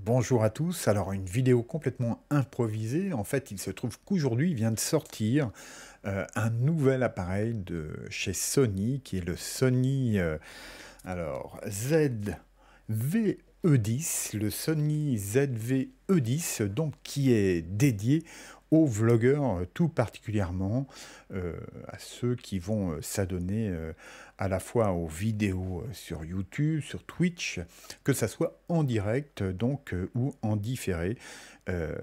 Bonjour à tous. Alors, une vidéo complètement improvisée. En fait, il se trouve qu'aujourd'hui, il vient de sortir un nouvel appareil de chez Sony, qui est le Sony ZV-E10, le Sony ZV-E10, donc qui est dédié aux vlogueurs tout particulièrement, à ceux qui vont s'adonner à la fois aux vidéos sur YouTube, sur Twitch, que ça soit en direct donc ou en différé. Euh,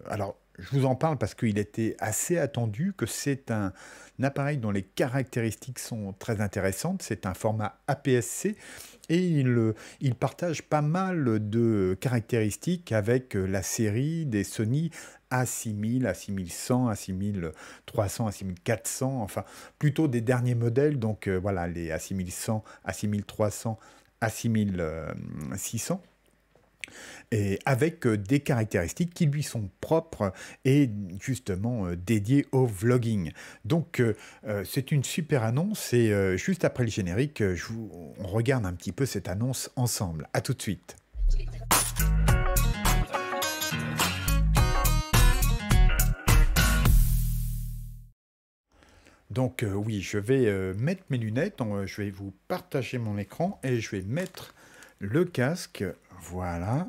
alors, je vous en parle parce qu'il était assez attendu, que c'est un appareil dont les caractéristiques sont très intéressantes. C'est un format APS-C et il partage pas mal de caractéristiques avec la série des Sony A6000, A6100, A6300, A6400, enfin plutôt des derniers modèles, donc voilà, les A6100, A6300, A6600 et avec des caractéristiques qui lui sont propres et justement dédiées au vlogging. Donc c'est une super annonce et juste après le générique, on regarde un petit peu cette annonce ensemble. À tout de suite. Donc oui, je vais mettre mes lunettes, je vais vous partager mon écran et je vais mettre le casque. Voilà.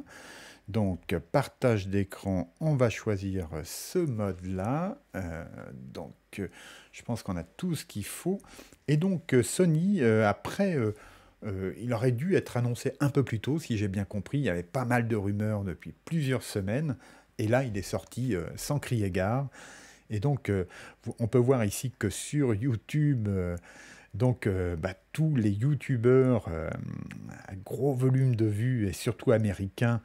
Donc, partage d'écran, on va choisir ce mode-là. Je pense qu'on a tout ce qu'il faut. Et donc, Sony, après, il aurait dû être annoncé un peu plus tôt, si j'ai bien compris. Il y avait pas mal de rumeurs depuis plusieurs semaines. Et là, il est sorti sans crier gare. Et donc, on peut voir ici que sur YouTube, tous les YouTubeurs à gros volume de vues et surtout américains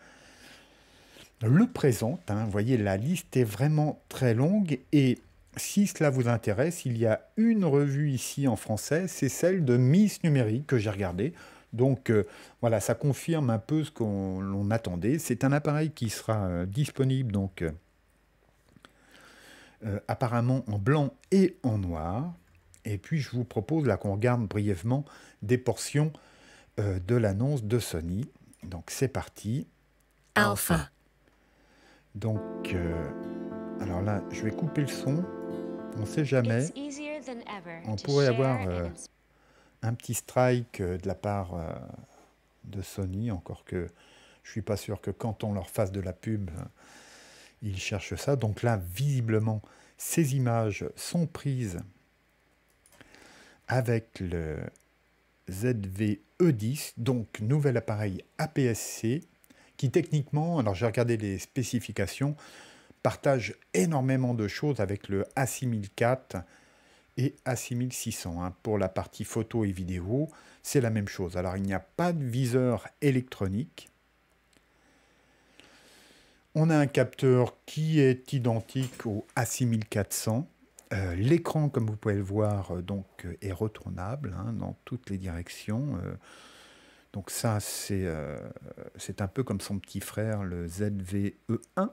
le présente. Hein. Vous voyez, la liste est vraiment très longue et si cela vous intéresse, il y a une revue ici en français, c'est celle de Miss Numérique que j'ai regardée. Donc voilà, ça confirme un peu ce qu'on l'on attendait. C'est un appareil qui sera disponible apparemment en blanc et en noir. Et puis je vous propose là qu'on regarde brièvement des portions de l'annonce de Sony. Donc c'est parti. Alpha. Donc, alors là, je vais couper le son. On ne sait jamais. On pourrait avoir un petit strike de la part de Sony, encore que je suis pas sûr que quand on leur fasse de la pub, ils cherchent ça. Donc là, visiblement, ces images sont prises avec le ZV-E10, donc nouvel appareil APS-C, qui techniquement, alors j'ai regardé les spécifications, partage énormément de choses avec le A6004 et A6600. Hein. Pour la partie photo et vidéo, c'est la même chose. Alors il n'y a pas de viseur électronique. On a un capteur qui est identique au A6400. L'écran, comme vous pouvez le voir, est retournable hein, dans toutes les directions. Donc ça, c'est un peu comme son petit frère, le ZV-E1,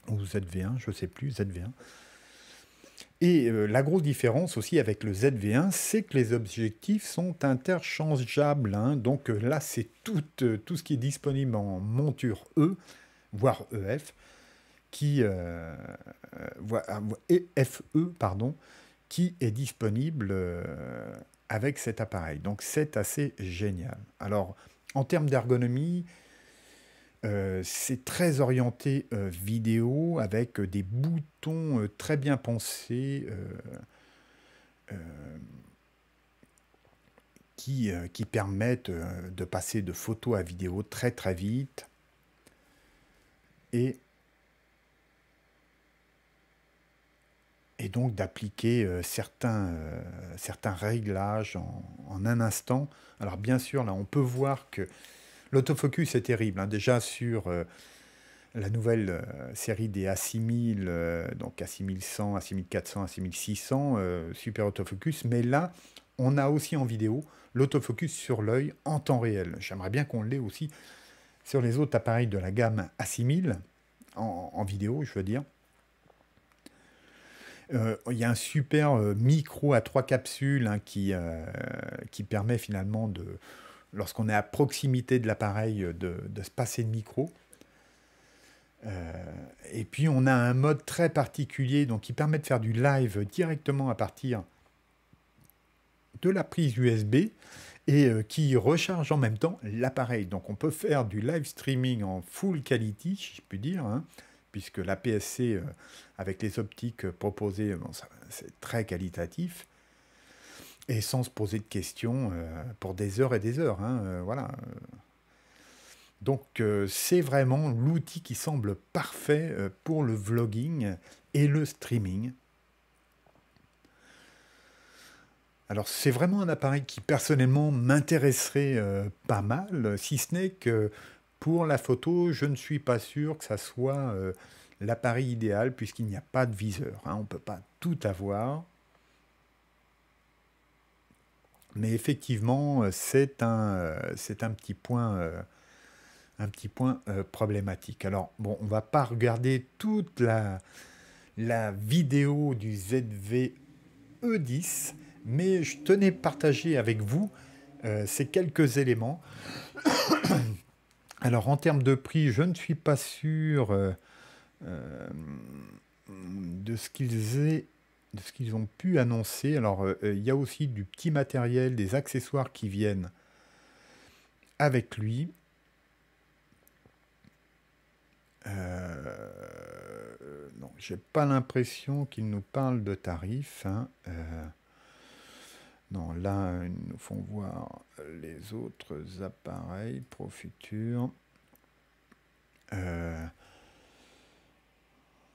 ou ZV1, je ne sais plus, ZV1. Et la grosse différence aussi avec le ZV1, c'est que les objectifs sont interchangeables. Hein. Donc là, c'est tout ce qui est disponible en monture E, voire EF, et FE, pardon, qui est disponible avec cet appareil. Donc c'est assez génial. Alors, en termes d'ergonomie, c'est très orienté vidéo avec des boutons très bien pensés euh, qui permettent de passer de photo à vidéo très très vite et, et donc d'appliquer certains réglages en un instant. Alors bien sûr, là on peut voir que l'autofocus est terrible. Hein. Déjà sur la nouvelle série des A6000, donc A6100, A6400, A6600, super autofocus. Mais là, on a aussi en vidéo l'autofocus sur l'œil en temps réel. J'aimerais bien qu'on l'ait aussi sur les autres appareils de la gamme A6000, en vidéo, je veux dire. Il y a un super micro à 3 capsules hein, qui permet finalement lorsqu'on est à proximité de l'appareil, de se passer de micro. Et puis on a un mode très particulier donc qui permet de faire du live directement à partir de la prise USB et qui recharge en même temps l'appareil. Donc on peut faire du live streaming en full quality, si je puis dire, hein, puisque la PSC avec les optiques proposées, bon, c'est très qualitatif et sans se poser de questions pour des heures et des heures. Hein, voilà. Donc c'est vraiment l'outil qui semble parfait pour le vlogging et le streaming. Alors c'est vraiment un appareil qui personnellement m'intéresserait pas mal, si ce n'est que pour la photo, je ne suis pas sûr que ça soit l'appareil idéal puisqu'il n'y a pas de viseur. Hein, on ne peut pas tout avoir. Mais effectivement, c'est un petit point problématique. Alors, bon, on va pas regarder toute la vidéo du ZV-E10, mais je tenais à partager avec vous ces quelques éléments. Alors, en termes de prix, je ne suis pas sûr de ce qu'ils ont pu annoncer. Alors, il y a aussi du petit matériel, des accessoires qui viennent avec lui. Non, j'ai pas l'impression qu'ils nous parlent de tarifs. Hein. Non, là, ils nous font voir les autres appareils Pro Futur.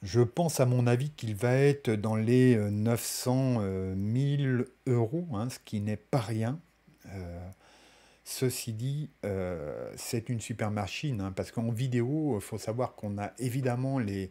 Je pense, à mon avis, qu'il va être dans les 900 000 euros, hein, ce qui n'est pas rien. Ceci dit, c'est une super machine, hein, parce qu'en vidéo, il faut savoir qu'on a évidemment les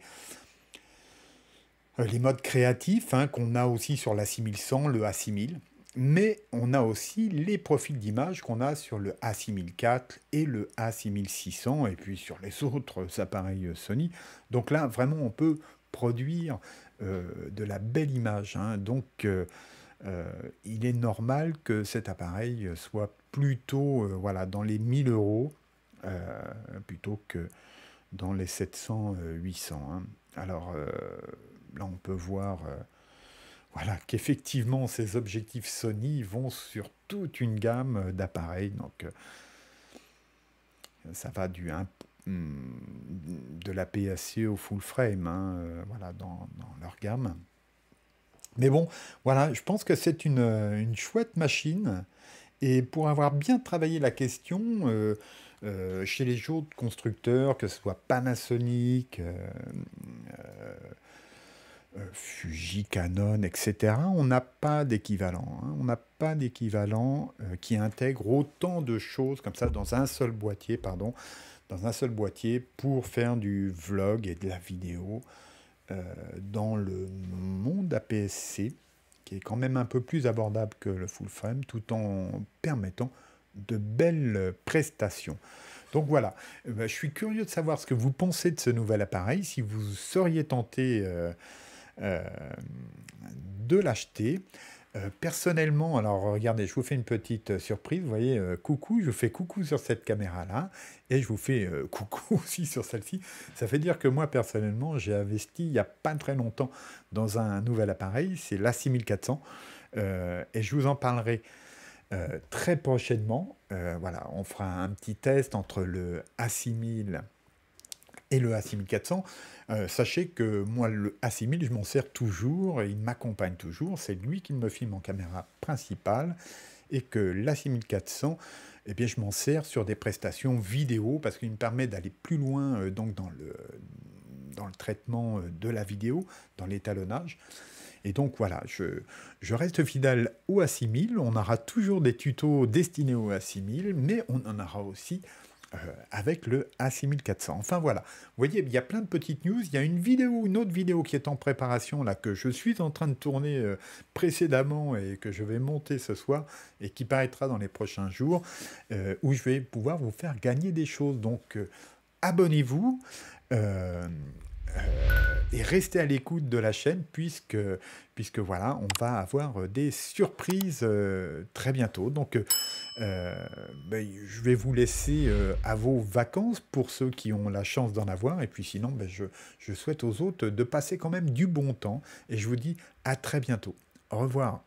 modes créatifs, hein, qu'on a aussi sur l'A6100, le A6000, mais on a aussi les profils d'image qu'on a sur le A6004 et le A6600, et puis sur les autres appareils Sony. Donc là, vraiment, on peut produire de la belle image. Hein. Donc, il est normal que cet appareil soit plutôt voilà, dans les 1000 euros plutôt que dans les 700-800. Hein. Alors là, on peut voir voilà, qu'effectivement, ces objectifs Sony vont sur toute une gamme d'appareils. Donc, ça va de la PSC au full frame, hein, voilà, dans leur gamme. Mais bon, voilà, je pense que c'est une chouette machine. Et pour avoir bien travaillé la question, chez les autres constructeurs, que ce soit Panasonic, Fuji, Canon, etc., on n'a pas d'équivalent. Hein. On n'a pas d'équivalent qui intègre autant de choses comme ça dans un seul boîtier, pour faire du vlog et de la vidéo dans le monde APS-C, qui est quand même un peu plus abordable que le full frame, tout en permettant de belles prestations. Donc voilà, je suis curieux de savoir ce que vous pensez de ce nouvel appareil, si vous seriez tenté de l'acheter. Personnellement, alors regardez, je vous fais une petite surprise, vous voyez, coucou, je vous fais coucou sur cette caméra-là, et je vous fais coucou aussi sur celle-ci. Ça fait dire que moi, personnellement, j'ai investi il n'y a pas très longtemps dans un nouvel appareil, c'est l'A6400, et je vous en parlerai très prochainement. Voilà, on fera un petit test entre le A6000 et le A6400. Sachez que moi, le A6000, je m'en sers toujours, et il m'accompagne toujours. C'est lui qui me filme en caméra principale, et que l'A6400, eh bien, je m'en sers sur des prestations vidéo, parce qu'il me permet d'aller plus loin donc dans le traitement de la vidéo, dans l'étalonnage. Et donc voilà, je reste fidèle au A6000. On aura toujours des tutos destinés au A6000, mais on en aura aussi avec le A6400. Enfin voilà, vous voyez, il y a plein de petites news. Il y a une autre vidéo qui est en préparation, là, que je suis en train de tourner précédemment et que je vais monter ce soir et qui paraîtra dans les prochains jours, où je vais pouvoir vous faire gagner des choses. Donc abonnez-vous et restez à l'écoute de la chaîne puisque voilà, on va avoir des surprises très bientôt. Donc Euh, je vais vous laisser à vos vacances pour ceux qui ont la chance d'en avoir. Et puis sinon, je souhaite aux autres de passer quand même du bon temps. Et je vous dis à très bientôt. Au revoir.